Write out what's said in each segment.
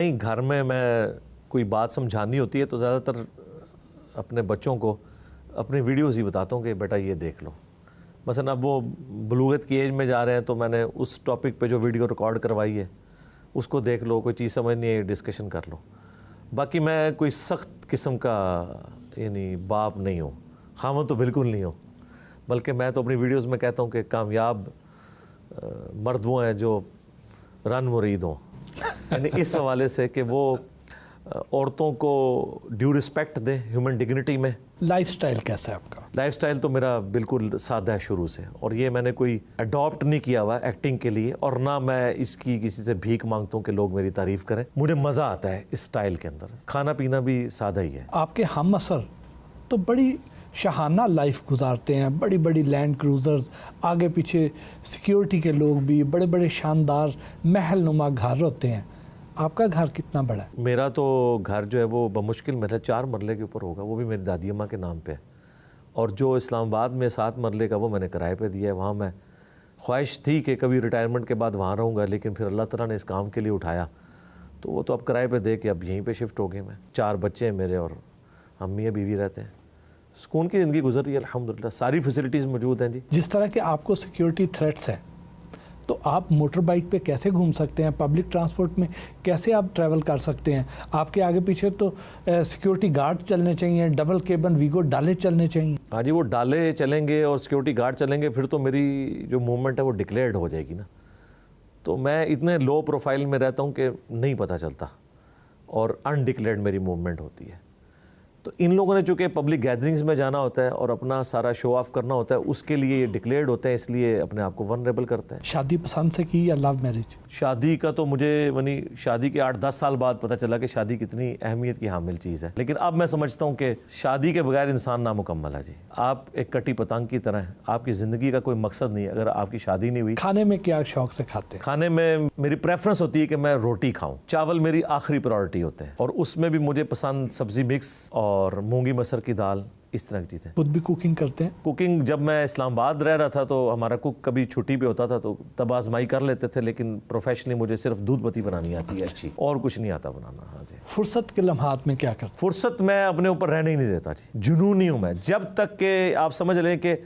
نہیں، گھر میں کوئی بات سمجھانی ہوتی ہے تو زیادہ تر اپنے بچوں کو اپنی ویڈیوز ہی بتاتا ہوں کہ بیٹا یہ دیکھ لو. مثلا اب وہ بلوغت کی ایج میں جا رہے ہیں تو میں نے اس ٹاپک پہ جو ویڈیو ریکارڈ کروائی ہے اس کو دیکھ لو، کوئی چیز سمجھ نہیں ہے ڈسکشن کر لو. باقی میں کوئی سخت قسم کا یعنی باپ نہیں ہوں، خامن تو بالکل نہیں ہوں، بلکہ میں تو اپنی ویڈیوز میں کہتا ہوں کہ کامیاب مرد وہ ہیں جو رن مرید ہوں. یعنی اس حوالے سے کہ وہ عورتوں کو ڈیو رسپیکٹ دیں ہیومن ڈگنیٹی میں. لائف سٹائل کیسا ہے آپ کا؟ لائف سٹائل تو میرا بالکل سادہ ہے شروع سے، اور یہ میں نے کوئی اڈاپٹ نہیں کیا ہوا ایکٹنگ کے لیے، اور نہ میں اس کی کسی سے بھیک مانگتا ہوں کہ لوگ میری تعریف کریں. مجھے مزہ آتا ہے اس سٹائل کے اندر. کھانا پینا بھی سادہ ہی ہے. آپ کے ہم اثر تو بڑی شاہانہ لائف گزارتے ہیں، بڑی بڑی لینڈ کروزرز، آگے پیچھے سیکیورٹی کے لوگ بھی، بڑے بڑے شاندار محل نما گھر ہوتے ہیں. آپ کا گھر کتنا بڑا ہے؟ میرا تو گھر جو ہے وہ بمشکل میرا 4 مرلے کے اوپر ہوگا، وہ بھی میری دادی اماں کے نام پہ ہے. اور جو اسلام آباد میں 7 مرلے کا وہ میں نے کرائے پہ دیا ہے. وہاں میں خواہش تھی کہ کبھی ریٹائرمنٹ کے بعد وہاں رہوں گا، لیکن پھر اللہ تعالیٰ نے اس کام کے لیے اٹھایا تو وہ تو اب کرائے پہ دے کے اب یہیں پہ شفٹ ہو گئے. میں 4 بچے ہیں میرے اور ہم میاں بیوی رہتے ہیں. سکون کی زندگی گزر رہی ہے الحمدللہ، ساری فیسلٹیز موجود ہیں. جی جس طرح کہ آپ کو سیکیورٹی تھریٹس ہیں تو آپ موٹر بائک پہ کیسے گھوم سکتے ہیں؟ پبلک ٹرانسپورٹ میں کیسے آپ ٹریول کر سکتے ہیں؟ آپ کے آگے پیچھے تو سیکیورٹی گارڈ چلنے چاہیے، ڈبل کیبن ویگو ڈالے چلنے چاہیے. ہاں جی، وہ ڈالے چلیں گے اور سیکیورٹی گارڈ چلیں گے، پھر تو میری جو موومنٹ ہے وہ ڈکلیئرڈ ہو جائے گی نا. تو میں اتنے لو پروفائل میں رہتا ہوں کہ نہیں پتہ چلتا، اور انڈکلیئرڈ میری موومنٹ ہوتی ہے. تو ان لوگوں نے چونکہ پبلک گیدرنگز میں جانا ہوتا ہے اور اپنا سارا شو آف کرنا ہوتا ہے، اس کے لیے یہ ڈکلیئرڈ ہوتے ہیں، اس لیے اپنے آپ کو ونریبل کرتے ہیں. شادی پسند سے کی یا لو میرج؟ شادی کا تو مجھے یعنی شادی کے 8-10 سال بعد پتہ چلا کہ شادی کتنی اہمیت کی حامل چیز ہے. لیکن اب میں سمجھتا ہوں کہ شادی کے بغیر انسان نامکمل ہے. جی آپ ایک کٹی پتنگ کی طرح ہیں، آپ کی زندگی کا کوئی مقصد نہیں ہے اگر آپ کی شادی نہیں ہوئی. کھانے میں کیا شوق سے کھاتے ہیں؟ کھانے میں میری پریفرنس ہوتی ہے کہ میں روٹی کھاؤں. چاول میری آخری پرائورٹی ہوتے ہیں، اور اس میں بھی مجھے پسند سبزی مکس اور مونگی مسر کی دال، اس طرح کی چیزیں. خود بھی کوکنگ کرتے ہیں؟ کوکنگ جب میں اسلام آباد رہ رہا تھا تو ہمارا کک کبھی چھٹی پہ ہوتا تھا تو تب آزمائی کر لیتے تھے، لیکن پروفیشنلی مجھے صرف دودھ پتی بنانی آتی ہے اچھی، اور کچھ نہیں آتا بنانا. ہاں جی. فرصت کے لمحات میں کیا کرتے؟ فرصت میں اپنے اوپر رہنے ہی نہیں دیتا. جی جنونی ہوں میں، جب تک کہ آپ سمجھ لیں کہ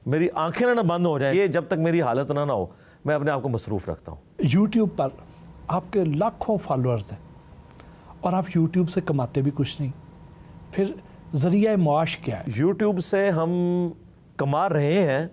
میری آنکھیں نہ بند ہو جائیں، یہ جب تک میری حالت نہ ہو میں اپنے آپ کو مصروف رکھتا ہوں. یوٹیوب پر آپ کے لاکھوں فالوورز ہیں اور آپ یوٹیوب سے کماتے بھی کچھ نہیں، پھر ذریعہ معاش کیا ہے؟ یوٹیوب سے ہم کما رہے ہیں،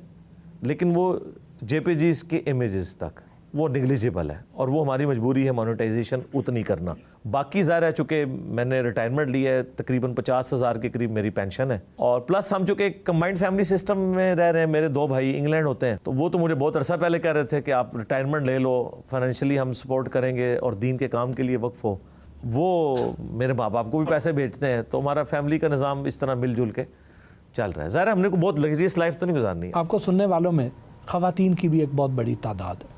لیکن وہ جے پی جیز کے امیجز تک وہ نگلیجیبل ہے، اور وہ ہماری مجبوری ہے مانیٹائزیشن اتنی کرنا. باقی ظاہر ہے چونکہ میں نے ریٹائرمنٹ لی ہے، تقریباً 50,000 کے قریب میری پینشن ہے، اور پلس ہم چونکہ کمبائنڈ فیملی سسٹم میں رہ رہے ہیں. میرے 2 بھائی انگلینڈ ہوتے ہیں، تو وہ تو مجھے بہت عرصہ پہلے کہہ رہے تھے کہ آپ ریٹائرمنٹ لے لو، فائنینشلی ہم سپورٹ کریں گے اور دین کے کام کے لیے وقف ہو. وہ میرے ماں باپ کو بھی پیسے بھیجتے ہیں، تو ہمارا فیملی کا نظام اس طرح مل جل کے چل رہا ہے. ظاہر ہم نے کو بہت لگژریس لائف تو نہیں گزارنی ہے. آپ کو سننے والوں میں خواتین کی بھی ایک بہت بڑی تعداد ہے،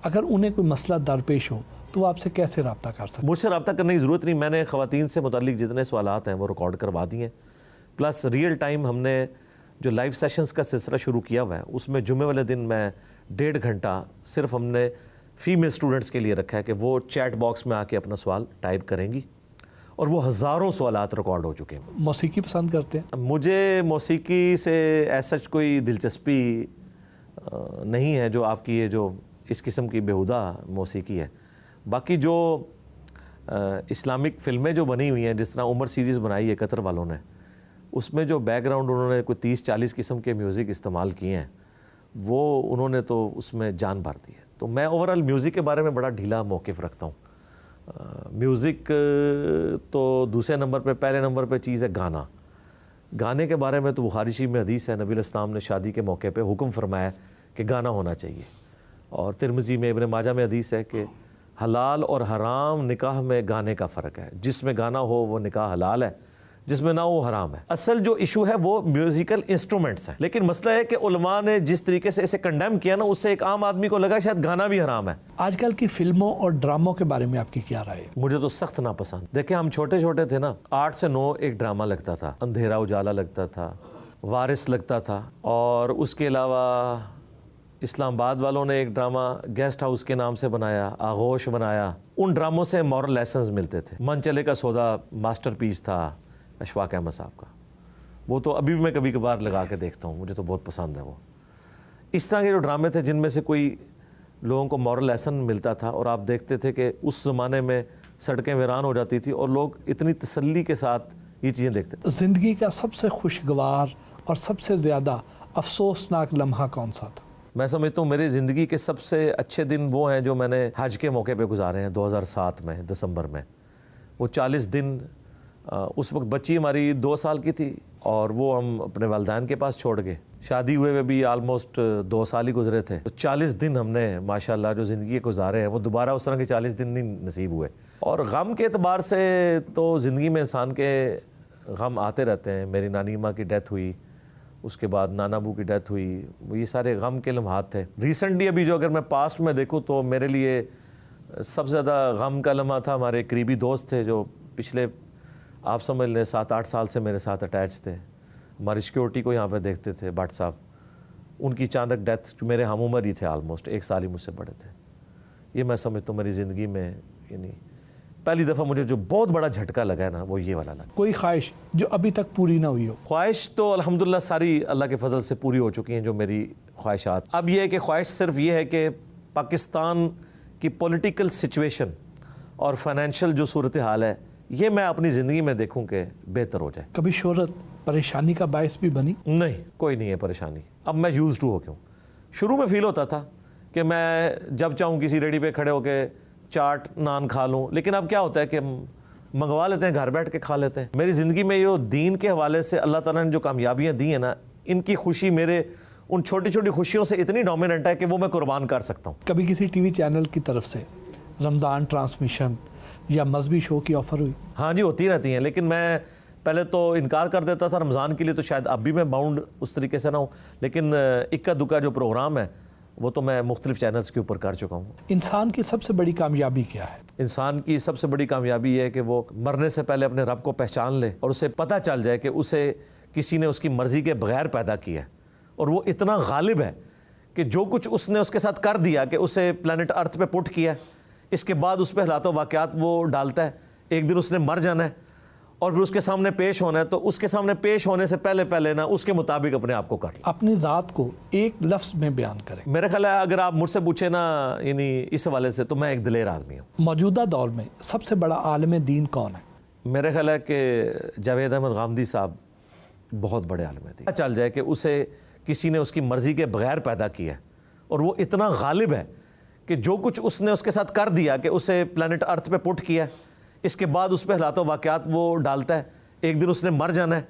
اگر انہیں کوئی مسئلہ درپیش ہو تو وہ آپ سے کیسے رابطہ کر سکتے ہیں؟ مجھ سے رابطہ کرنے کی ضرورت نہیں. میں نے خواتین سے متعلق جتنے سوالات ہیں وہ ریکارڈ کروا دیے ہیں، پلس ریئل ٹائم ہم نے جو لائیو سیشنز کا سلسلہ شروع کیا ہوا ہے، اس میں جمعے والے دن میں 1.5 گھنٹہ صرف ہم نے فیمیل اسٹوڈنٹس کے لیے رکھا ہے کہ وہ چیٹ باکس میں آ کے اپنا سوال ٹائپ کریں گی، اور وہ ہزاروں سوالات ریکارڈ ہو چکے ہیں. موسیقی پسند کرتے ہیں؟ مجھے موسیقی سے ایسا کوئی دلچسپی نہیں ہے جو آپ کی یہ جو اس قسم کی بیہودہ موسیقی ہے. باقی جو اسلامک فلمیں جو بنی ہوئی ہیں، جس طرح عمر سیریز بنائی ہے قطر والوں نے، اس میں جو بیک گراؤنڈ انہوں نے کوئی 30-40 قسم کے میوزک استعمال کیے ہیں، وہ انہوں نے تو اس میں جان بھر دی ہے. تو میں اوورآل میوزک کے بارے میں بڑا ڈھیلا موقف رکھتا ہوں. میوزک تو دوسرے نمبر پہ، پہلے نمبر پہ چیز ہے گانا. گانے کے بارے میں تو بخاری شریف میں حدیث ہے، نبی علیہ السلام نے شادی کے موقع پہ حکم فرمایا کہ گانا ہونا چاہیے. اور ترمذی میں، ابن ماجہ میں حدیث ہے کہ حلال اور حرام نکاح میں گانے کا فرق ہے. جس میں گانا ہو وہ نکاح حلال ہے، جس میں نہ وہ حرام ہے. اصل جو ایشو ہے وہ میوزیکل انسٹرومنٹس ہیں، لیکن مسئلہ ہے کہ علماء نے جس طریقے سے اسے کنڈیم کیا نا، اس سے ایک عام آدمی کو لگا شاید گانا بھی حرام ہے. آج کل کی فلموں اور ڈراموں کے بارے میں آپ کی کیا رائے ہے؟ مجھے تو سخت ناپسند. دیکھیں ہم چھوٹے چھوٹے تھے نا، 8 سے 9 ایک ڈرامہ لگتا تھا، اندھیرا اجالا لگتا تھا، وارث لگتا تھا، اور اس کے علاوہ اسلام آباد والوں نے ایک ڈرامہ گیسٹ ہاؤس کے نام سے بنایا، آغوش بنایا، ان ڈراموں سے مورل لیسنز ملتے تھے۔ من چلے کا سودا ماسٹر پیس تھا اشفاق احمد صاحب کا، وہ تو ابھی بھی میں کبھی کبھار لگا کے دیکھتا ہوں، مجھے تو بہت پسند ہے وہ۔ اس طرح کے جو ڈرامے تھے جن میں سے کوئی لوگوں کو مورل لیسن ملتا تھا، اور آپ دیکھتے تھے کہ اس زمانے میں سڑکیں ویران ہو جاتی تھی اور لوگ اتنی تسلی کے ساتھ یہ چیزیں دیکھتے تھے۔ زندگی کا سب سے خوشگوار اور سب سے زیادہ افسوسناک لمحہ کون سا تھا؟ میں سمجھتا ہوں میری زندگی کے سب سے اچھے دن وہ ہیں جو میں نے حج کے موقع پہ گزارے ہیں 2007 میں دسمبر میں۔ وہ 40 دن اس وقت بچی ہماری 2 سال کی تھی اور وہ ہم اپنے والدین کے پاس چھوڑ گئے، شادی ہوئے ہوئے بھی آلموسٹ 2 سال ہی گزرے تھے۔ تو 40 دن ہم نے ماشاءاللہ جو زندگی کے گزارے ہیں وہ دوبارہ اس طرح کے 40 دن نہیں نصیب ہوئے۔ اور غم کے اعتبار سے تو زندگی میں انسان کے غم آتے رہتے ہیں۔ میری نانی ماں کی ڈیتھ ہوئی، اس کے بعد نانا ابو کی ڈیتھ ہوئی، یہ سارے غم کے لمحات تھے۔ ریسنٹلی ابھی جو اگر میں پاسٹ میں دیکھوں تو میرے لیے سب سے زیادہ غم کا لمحہ تھا، ہمارے قریبی دوست تھے جو پچھلے آپ سمجھ لیں 7-8 سال سے میرے ساتھ اٹیچ تھے، ہماری سیکیورٹی کو یہاں پہ دیکھتے تھے، بٹ صاحب، ان کی اچانک ڈیتھ، جو میرے ہم عمر ہی تھے، آلموسٹ 1 سال ہی مجھ سے بڑے تھے۔ یہ میں سمجھتا ہوں میری زندگی میں یعنی پہلی دفعہ مجھے جو بہت بڑا جھٹکا لگا ہے نا وہ یہ والا لگا۔ کوئی خواہش جو ابھی تک پوری نہ ہوئی ہو؟ خواہش تو الحمدللہ ساری اللہ کے فضل سے پوری ہو چکی ہیں جو میری خواہشات۔ اب یہ ہے کہ خواہش صرف یہ ہے کہ پاکستان کی پولیٹیکل سچویشن اور فائنینشیل جو صورتحال ہے یہ میں اپنی زندگی میں دیکھوں کہ بہتر ہو جائے۔ کبھی شہرت پریشانی کا باعث بھی بنی؟ نہیں، کوئی نہیں ہے پریشانی، اب میں یوزڈ ہو گیا ہوں۔ شروع میں فیل ہوتا تھا کہ میں جب چاہوں کسی ریڈی پہ کھڑے ہو کے چاٹ نان کھا لوں، لیکن اب کیا ہوتا ہے کہ منگوا لیتے ہیں، گھر بیٹھ کے کھا لیتے ہیں۔ میری زندگی میں یہ دین کے حوالے سے اللہ تعالیٰ نے جو کامیابیاں دی ہیں نا، ان کی خوشی میرے ان چھوٹی چھوٹی خوشیوں سے اتنی ڈومیننٹ ہے کہ وہ میں قربان کر سکتا ہوں۔ کبھی کسی ٹی وی چینل کی طرف سے رمضان ٹرانسمیشن یا مذہبی شو کی آفر ہوئی؟ ہاں جی، ہوتی رہتی ہیں، لیکن میں پہلے تو انکار کر دیتا تھا رمضان کے لیے، تو شاید اب بھی میں باؤنڈ اس طریقے سے نہ ہوں، لیکن اکا دکا جو پروگرام ہے وہ تو میں مختلف چینلز کے اوپر کر چکا ہوں۔ انسان کی سب سے بڑی کامیابی کیا ہے؟ انسان کی سب سے بڑی کامیابی یہ ہے کہ وہ مرنے سے پہلے اپنے رب کو پہچان لے اور اسے پتہ چل جائے کہ اسے کسی نے اس کی مرضی کے بغیر پیدا کیا ہے، اور وہ اتنا غالب ہے کہ جو کچھ اس نے اس کے ساتھ کر دیا، کہ اسے پلانٹ ارتھ پہ پٹ کیا ہے، اس کے بعد اس پہ حالات و واقعات وہ ڈالتا ہے، ایک دن اس نے مر جانا ہے اور پھر اس کے سامنے پیش ہونا ہے، تو اس کے سامنے پیش ہونے سے پہلے نا اس کے مطابق اپنے آپ کو کر لیں۔ اپنی ذات کو ایک لفظ میں بیان کریں۔ میرا خیال ہے اگر آپ مجھ سے پوچھیں نا یعنی اس حوالے سے، تو میں ایک دلیر آدمی ہوں۔ موجودہ دور میں سب سے بڑا عالم دین کون ہے؟ میرا خیال ہے کہ جاوید احمد غامدی صاحب بہت بڑے عالم تھے۔ چل جائے کہ اسے کسی نے اس کی مرضی کے بغیر پیدا کیا ہے، اور وہ اتنا غالب ہے کہ جو کچھ اس نے اس کے ساتھ کر دیا، کہ اسے پلانٹ ارتھ پہ پٹ کیا ہے، اس کے بعد اس پہ حالات و واقعات وہ ڈالتا ہے، ایک دن اس نے مر جانا ہے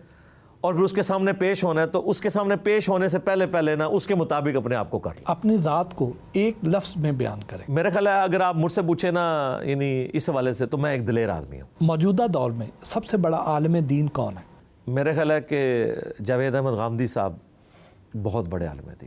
اور پھر اس کے سامنے پیش ہونا ہے، تو اس کے سامنے پیش ہونے سے پہلے نا اس کے مطابق اپنے آپ کو کر لیں۔ اپنی ذات کو ایک لفظ میں بیان کریں۔ میرا خیال ہے اگر آپ مجھ سے پوچھیں نا یعنی اس حوالے سے، تو میں ایک دلیر آدمی ہوں۔ موجودہ دور میں سب سے بڑا عالم دین کون ہے؟ میرا خیال ہے کہ جاوید احمد غامدی صاحب بہت بڑے عالم تھے۔